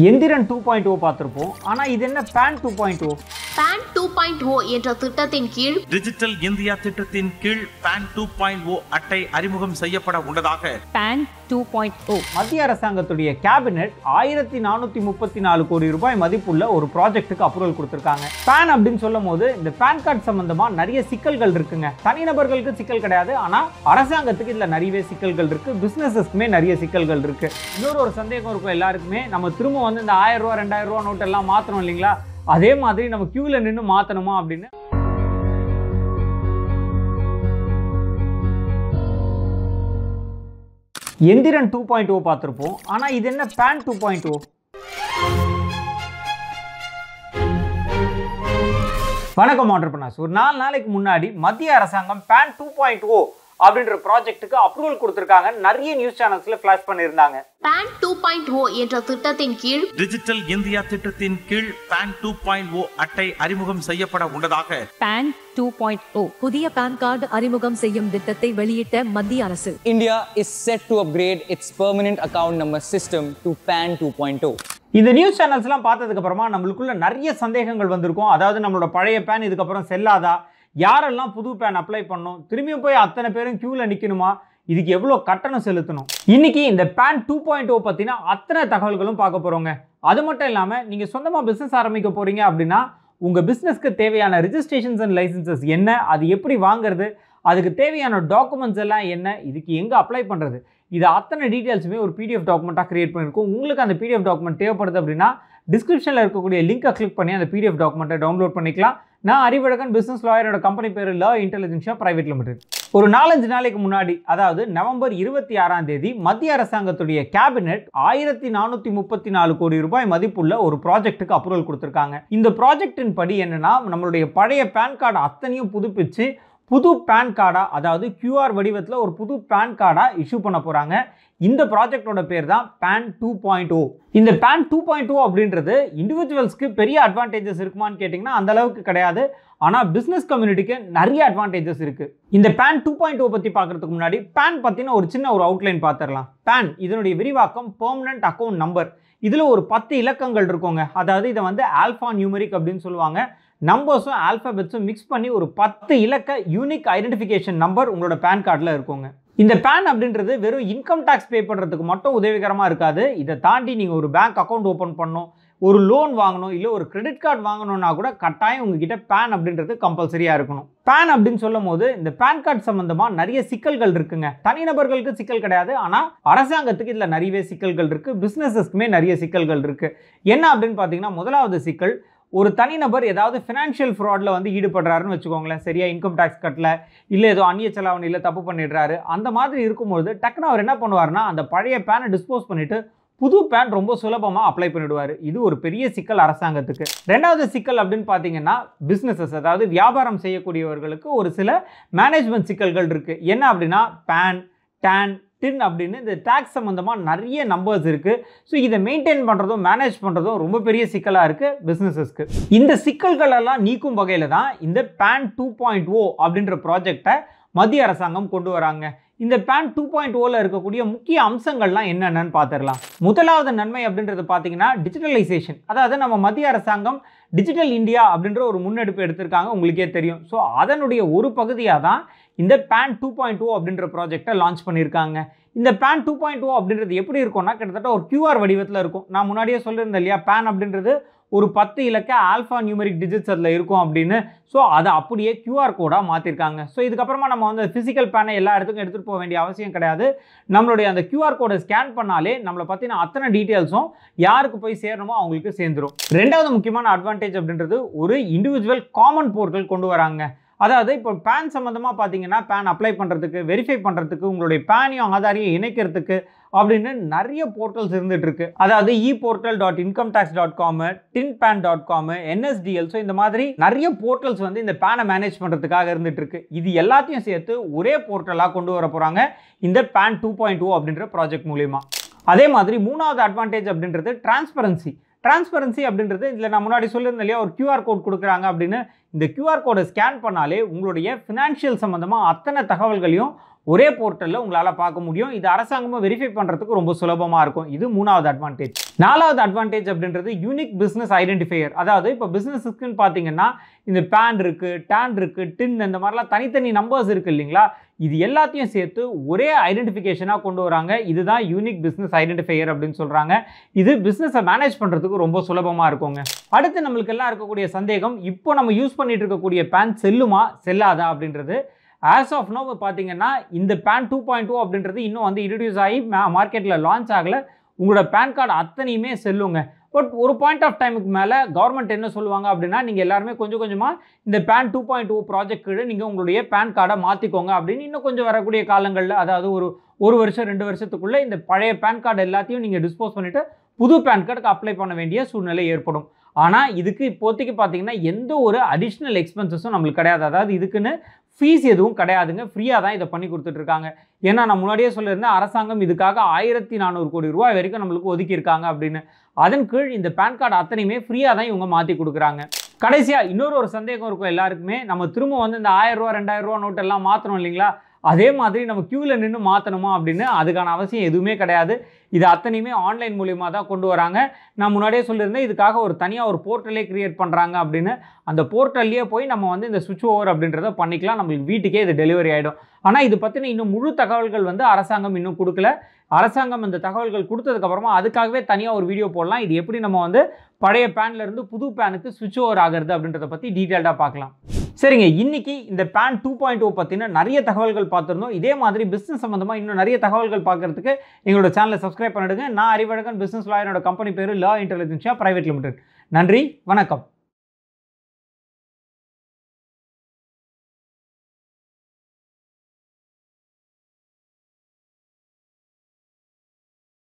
எந்திரன் 2.0 பார்த்திருப்போம். ஆனா இது என்ன PAN 2.0? PAN 2.0 என்ற திட்டத்தின் கீழ் டிஜிட்டல் இந்தியா திட்டத்தின் கீழ் PAN 2.0 அட்டை அறிமுகம் செய்யப்பட உள்ளதாக PAN 2.0 மத்திய அரசாங்கத்துடைய கேபினெட் 1434 கோடி ரூபாய் மதிப்புள்ள ஒரு ப்ராஜெக்ட்டுக்கு அப்ரூவல் கொடுத்திருக்காங்க. PAN அப்படின்னு சொல்லும் போது இந்த PAN கார்டு சம்பந்தமா நிறைய சிக்கல்கள் இருக்குங்க. தனிநபர்களுக்கு சிக்கல் கிடையாது, ஆனா அரசாங்கத்துக்கு இதுல நிறைய சிக்கல்கள் இருக்கு, பிசினஸஸ்க்குமே நிறைய சிக்கல்கள் இருக்கு. இன்னொரு சந்தேகம் இருக்கும் எல்லாருக்குமே, நம்ம திரும்ப வந்து இந்த 1000 ரூபாய் 2000 ரூபாய் நோட் எல்லாம் மாத்தணும் இல்லைங்களா, அதே மாதிரி நம்ம கியூல நின்று மாத்தணுமா அப்படின்னு. எந்திரன் 2.0 பார்த்திருப்போம். ஆனா இது என்ன PAN 2.0? வணக்கம் ஆண்டர்பிரனர்ஸ். ஒரு 4 நாளைக்கு முன்னாடி மத்திய அரசாங்கம் PAN 2.0 அப்படின்ற ப்ராஜெக்ட்டுக்கு அப்ரூவல் கொடுத்திருக்காங்க. நிறைய நியூஸ் சேனல்ஸ்ல ஃபிளாஷ் பண்ணிருந்தாங்க. PAN 2.0 என்ற திட்டத்தின் கீழ் டிஜிட்டல் இந்தியா திட்டத்தின் கீழ் PAN 2.0 அட்டை அறிமுகம் செய்யப்பட உள்ளதாக PAN 2.0 புதிய பான் கார்டு அறிமுகம் செய்யும் திட்டத்தை வெளியிட்ட மத்திய அரசு. India is set to upgrade its permanent account number system to PAN 2.0. இந்த நியூஸ் சேனல்ஸ்லாம் பார்த்ததுக்கு அப்புறமா நம்மளுக்குள்ள நிறைய சந்தேகங்கள் வந்திருக்கும். அதாவது நம்மளோட பழைய PAN இதுக்கப்புறம் செல்லாதா, யாரெல்லாம் புது PAN அப்ளை பண்ணணும், திரும்பியும் போய் அத்தனை பேரும் கியூல நிற்கணுமா, இதுக்கு எவ்வளோ கட்டணம் செலுத்தணும். இன்னைக்கு இந்த PAN 2.0 பற்றின அத்தனை தகவல்களும் பார்க்க போகிறோங்க. அது மட்டும் இல்லாமல் நீங்கள் சொந்தமாக பிஸ்னஸ் ஆரம்பிக்க போகிறீங்க அப்படின்னா உங்கள் பிஸ்னஸ்க்கு தேவையான ரிஜிஸ்ட்ரேஷன்ஸ் அண்ட் லைசன்சஸ் என்ன, அது எப்படி வாங்குறது, அதுக்கு தேவையான டாக்குமெண்ட்ஸ் எல்லாம் என்ன, இதுக்கு எங்கே அப்ளை பண்ணுறது, இது அத்தனை டீட்டெயில்ஸுமே ஒரு பிடிஎஃப் டாக்குமெண்ட்டாக கிரியேட் பண்ணியிருக்கோம். உங்களுக்கு அந்த பிடிஎஃப் டாக்குமெண்ட் தேவைப்படுது அப்படின்னா டிஸ்கிரிப்ஷனில் இருக்கக்கூடிய லிங்கை கிளிக் பண்ணி அந்த பிடிஎஃப் டாக்குமெண்ட்டை டவுன்லோட் பண்ணிக்கலாம். நான் அறிவழகன் பிஸ்னஸ் லாயரோட கம்பெனி பேர் லா இன்டெலிஜென்ஷியா பிரைவேட் லிமிடெட். ஒரு 4-5 நாளைக்கு முன்னாடி, அதாவது நவம்பர் 26ஆம் தேதி மத்திய அரசாங்கத்துடைய கேபினெட் 1434 கோடி ரூபாய் மதிப்புள்ள ஒரு ப்ராஜெக்ட்டுக்கு அப்ரூவல் கொடுத்திருக்காங்க. இந்த ப்ராஜெக்டின் படி என்னன்னா, நம்மளுடைய பழைய PAN கார்டு அத்தனையும் புதுப்பிச்சு புது PAN கார்டா, அதாவது QR வடிவத்தில் ஒரு புது PAN கார்டா இஷ்யூ பண்ண போறாங்க. இந்த ப்ராஜெக்டோட பேர் தான் PAN 2.0. இந்த PAN 2.0 அப்படின்றது இண்டிவிஜுவல்ஸ்க்கு பெரிய அட்வான்டேஜஸ் இருக்குமான்னு கேட்டிங்கன்னா அந்த அளவுக்கு கிடையாது. ஆனால் பிஸ்னஸ் கம்யூனிட்டிக்கு நிறைய அட்வான்டேஜஸ் இருக்குது. இந்த PAN 2.0 பற்றி பார்க்குறதுக்கு முன்னாடி PAN பற்றின ஒரு சின்ன அவுட்லைன் பார்த்துடலாம். PAN இதனுடைய விரிவாக்கம் பெர்மனன்ட் அக்கௌண்ட் நம்பர். இதில் ஒரு 10 இலக்கங்கள் இருக்குங்க. அதாவது இதை வந்து ஆல்ஃபா நியூமெரிக் அப்படின்னு சொல்லுவாங்க. நம்பர்ஸும் ஆல்ஃபபெட்ஸும் மிக்ஸ் பண்ணி ஒரு 10 இலக்க யூனிக் ஐடென்டிஃபிகேஷன் நம்பர் உங்களோட PAN கார்டில் இருக்குங்க. இந்த PAN அப்படின்றது வெறும் இன்கம் டேக்ஸ் பே பண்ணுறதுக்கு மட்டும் உதவிகரமாக இருக்காது. இதை தாண்டி நீங்கள் ஒரு பேங்க் அக்கௌண்ட் ஓப்பன் பண்ணணும், ஒரு லோன் வாங்கணும், இல்லை ஒரு கிரெடிட் கார்டு வாங்கணும்னா கூட கட்டாயம் உங்ககிட்ட PAN அப்படின்றது கம்பல்சரியாக இருக்கணும். PAN அப்படின்னு சொல்லும் போது இந்த PAN கார்டு சம்பந்தமாக நிறைய சிக்கல்கள் இருக்குங்க. தனிநபர்களுக்கு சிக்கல் கிடையாது, ஆனால் அரசாங்கத்துக்கு இதில் நிறையவே சிக்கல்கள் இருக்குது, பிஸ்னஸஸ்க்குமே நிறைய சிக்கல்கள் இருக்குது. என்ன அப்படின்னு பார்த்தீங்கன்னா, முதலாவது சிக்கல், ஒரு தனிநபர் ஏதாவது ஃபினான்ஷியல் ஃப்ராடில் வந்து ஈடுபடுறாருன்னு வச்சுக்கோங்களேன், சரியா இன்கம் டேக்ஸ் கட்டல, இல்லை ஏதோ அந்நிய செலாவணியில் தப்பு பண்ணிடுறாரு. அந்த மாதிரி இருக்கும்பொழுது டக்குன்னு அவர் என்ன பண்ணுவார்னா, அந்த பழைய PAN டிஸ்போஸ் பண்ணிட்டு புது PAN ரொம்ப சுலபமாக அப்ளை பண்ணிடுவார். இது ஒரு பெரிய சிக்கல் அரசாங்கத்துக்கு. ரெண்டாவது சிக்கல் அப்படின்னு பார்த்தீங்கன்னா, பிஸ்னஸஸ், அதாவது வியாபாரம் செய்யக்கூடியவர்களுக்கு ஒரு சில மேனேஜ்மெண்ட் சிக்கல்கள் இருக்குது. என்ன அப்படின்னா, PAN, TAN, TIN அப்படின்னு இந்த டேக்ஸ் சம்மந்தமாக நிறைய நம்பர்ஸ் இருக்குது. ஸோ இதை மெயின்டைன் பண்ணுறதும் மேனேஜ் பண்ணுறதும் ரொம்ப பெரிய சிக்கலாக இருக்குது பிஸ்னஸஸ்க்கு. இந்த சிக்கல்களெல்லாம் நீக்கும் வகையில் தான் இந்த PAN 2.0 அப்படின்ற ப்ராஜெக்டை மத்திய அரசாங்கம் கொண்டு வராங்க. இந்த PAN 2.0ல இருக்கக்கூடிய முக்கிய அம்சங்கள்லாம் என்னென்னு பார்த்துடலாம். முதலாவது நன்மை அப்படின்றது பார்த்தீங்கன்னா டிஜிட்டலைசேஷன். அதாவது நம்ம மத்திய அரசாங்கம் டிஜிட்டல் இந்தியா அப்படின்ற ஒரு முன்னெடுப்பு எடுத்திருக்காங்க, உங்களுக்கே தெரியும். ஸோ அதனுடைய ஒரு பகுதியாக தான் இந்த PAN 2.0 அப்படின்ற ப்ராஜெக்டை லான்ச் பண்ணியிருக்காங்க. இந்த PAN 2.0 அப்படின்றது எப்படி இருக்கும்னா, கிட்டத்தட்ட ஒரு QR வடிவத்தில் இருக்கும். நான் முன்னாடியே சொல்லியிருந்தேன் இல்லையா, PAN அப்படின்றது ஒரு 10 இலக்க ஆல்ஃபா நியூமெரிக் டிஜிட்ஸ் அதில் இருக்கும் அப்படின்னு. ஸோ அதை அப்படியே QR கோடாக மாற்றிருக்காங்க. ஸோ இதுக்கப்புறமா நம்ம வந்து ஃபிசிக்கல் PAN எல்லா இடத்துக்கும் எடுத்துகிட்டு போக வேண்டிய அவசியம் கிடையாது. நம்மளுடைய அந்த QR கோடை ஸ்கேன் பண்ணாலே நம்மளை பற்றின அத்தனை டீட்டெயில்ஸும் யாருக்கு போய் சேரணுமோ அவங்களுக்கு சேர்ந்துடும். ரெண்டாவது முக்கியமான அட்வான்டேஜ் அப்படின்றது, ஒரு இண்டிவிஜுவல் காமன் போர்ட்டல் கொண்டு வராங்க. அதாவது இப்போ PAN சம்மந்தமாக பார்த்தீங்கன்னா, PAN அப்ளை பண்ணுறதுக்கு, வெரிஃபை பண்ணுறதுக்கு, உங்களுடைய PAN-ஐயும் ஆதாரையும் இணைக்கிறதுக்கு அப்படின்னு நிறைய போர்ட்டல்ஸ் இருந்துட்டு இருக்கு. அதாவது eportal.incometax.com, tinpan.com, NSDL. ஸோ இந்த மாதிரி நிறைய போர்ட்டல்ஸ் வந்து இந்த PAN-ஐ மேனேஜ் பண்ணுறதுக்காக இருந்துட்டு இருக்கு. இது எல்லாத்தையும் சேர்த்து ஒரே போர்ட்டலாக கொண்டு வர போகிறாங்க இந்த PAN 2.0 அப்படின்ற ப்ராஜெக்ட் மூலிமா. அதே மாதிரி மூணாவது அட்வான்டேஜ் அப்படின்றது டிரான்ஸ்பரன்சி. டிரான்ஸ்பரன்சி அப்படின்றது, இதில் நான் முன்னாடி சொல்லியிருந்தேன் இல்லையா, ஒரு QR கோட் கொடுக்குறாங்க அப்படின்னு. இந்த QR கோடை ஸ்கேன் பண்ணாலே உங்களுடைய ஃபினான்ஷியல் சம்மந்தமாக அத்தனை தகவல்களையும் ஒரே போர்ட்டலில் உங்களால் பார்க்க முடியும். இது அரசாங்கமாக வெரிஃபை பண்ணுறதுக்கு ரொம்ப சுலபமாக இருக்கும். இது 3வது அட்வான்டேஜ். 4வது அட்வான்டேஜ் அப்படின்றது யூனிக் பிஸ்னஸ் ஐடென்டிஃபையர். அதாவது இப்போ பிஸ்னஸுக்குன்னு பார்த்தீங்கன்னா இந்த பேன் இருக்குது, டேன் இருக்குது, டின், இந்த மாதிரிலாம் தனித்தனி நம்பர்ஸ் இருக்குது இல்லைங்களா? இது எல்லாத்தையும் சேர்த்து ஒரே ஐடென்டிஃபிகேஷனாக கொண்டு வராங்க. இதுதான் யூனிக் பிஸ்னஸ் ஐடென்டிஃபையர் அப்படின்னு சொல்கிறாங்க. இது பிஸ்னஸை மேனேஜ் பண்ணுறதுக்கு ரொம்ப சுலபமாக இருக்குங்க. அடுத்து நம்மளுக்கு எல்லாம் இருக்கக்கூடிய சந்தேகம், இப்போ நம்ம யூஸ் பண்ணிட்டு இருக்கக்கூடிய பேன் செல்லுமா செல்லாதா அப்படின்றது. ஆஸ் ஆஃப் நோ பார்த்தீங்கன்னா இந்த பேன் 2.0 அப்படின்றது இன்னும் வந்து இன்ட்ரடியூஸ் ஆகி மார்க்கெட்டில் லான்ச் ஆகலை. உங்களோட பேன் கார்டு அத்தனையுமே செல்லுங்க. பட் ஒரு பாயிண்ட் ஆஃப் டைமுக்கு மேலே கவர்மெண்ட் என்ன சொல்லுவாங்க அப்படின்னா, நீங்கள் எல்லாருமே கொஞ்சம் கொஞ்சமாக இந்த பேன் 2.0 ப்ராஜெக்ட் கீழே நீங்கள் உங்களுடைய பேன் கார்டை மாற்றிக்கோங்க அப்படின்னு இன்னும் கொஞ்சம் வரக்கூடிய காலங்களில், அதாவது ஒரு வருஷம் 2 வருஷத்துக்குள்ளே இந்த பழைய பேன் கார்டு எல்லாத்தையும் நீங்கள் டிஸ்போஸ் பண்ணிவிட்டு புது பேன் கார்டுக்கு அப்ளை பண்ண வேண்டிய சூழ்நிலை ஏற்படும். ஆனால் இதுக்கு இப்போதைக்கு பார்த்தீங்கன்னா எந்த ஒரு அடிஷ்னல் எக்ஸ்பென்சஸும் நம்மளுக்கு கிடையாது. அதாவது இதுக்குன்னு ஃபீஸ் எதுவும் கிடையாதுங்க. ஃப்ரீயாக தான் இதை பண்ணி கொடுத்துட்ருக்காங்க. ஏன்னா நான் முன்னாடியே சொல்லியிருந்தேன், அரசாங்கம் இதுக்காக 1400 கோடி ரூபாய் வரைக்கும் நம்மளுக்கு ஒதுக்கியிருக்காங்க அப்படின்னு. அதன் கீழ் இந்த பேன் கார்டு அத்தனையுமே ஃப்ரீயாக தான் இவங்க மாற்றி கொடுக்குறாங்க. கடைசியாக இன்னொரு சந்தேகம் இருக்கும் எல்லாருக்குமே, நம்ம திரும்ப வந்து இந்த 1000 ரூபா 2000 ரூபா நோட்டெல்லாம் மாற்றணும் இல்லைங்களா? அதே மாதிரி நம்ம க்யூவில் நின்று மாற்றணுமா அப்படின்னு அதுக்கான அவசியம் எதுவுமே கிடையாது. இது அத்தனையுமே ஆன்லைன் மூலியமாக தான் கொண்டு வராங்க. நான் முன்னாடியே சொல்லியிருந்தேன், இதுக்காக தனியாக ஒரு போர்ட்டலே கிரியேட் பண்ணுறாங்க அப்படின்னு. அந்த போர்ட்டல்லையே போய் நம்ம வந்து இந்த சுவிட்ச் ஓவர் அப்படின்றத பண்ணிக்கலாம். நம்மளுக்கு வீட்டுக்கே இது டெலிவரி ஆகிடும். ஆனால் இது பற்றின இன்னும் முழு தகவல்கள் வந்து அரசாங்கம் இன்னும் கொடுக்கல. அரசாங்கம் இந்த தகவல்கள் கொடுத்ததுக்கப்புறமா அதுக்காகவே தனியாக ஒரு வீடியோ போடலாம். இது எப்படி நம்ம வந்து பழைய பேன்லேருந்து புது பேனுக்கு சுவிட்ச் ஓவர் ஆகிறது அப்படின்றத பற்றி டீட்டெயில்டாக பார்க்கலாம். சரிங்க, இன்னைக்கு இந்த பேன் 2.0 பற்றின நிறைய தகவல்கள் பார்த்துருந்தோம். இதே மாதிரி பிஸ்னஸ் சம்மந்தமாக இன்னும் நிறைய தகவல்கள் பார்க்கறதுக்கு எங்களோட சேனலை சப்ஸ்கிரைப் பண்ணிடுங்க. நான் அறிவழகன், பிஸ்னஸ் லாயரோட கம்பெனி பேர் லா இன்டெலிஜென்சியா பிரைவேட் லிமிடெட். நன்றி, வணக்கம்.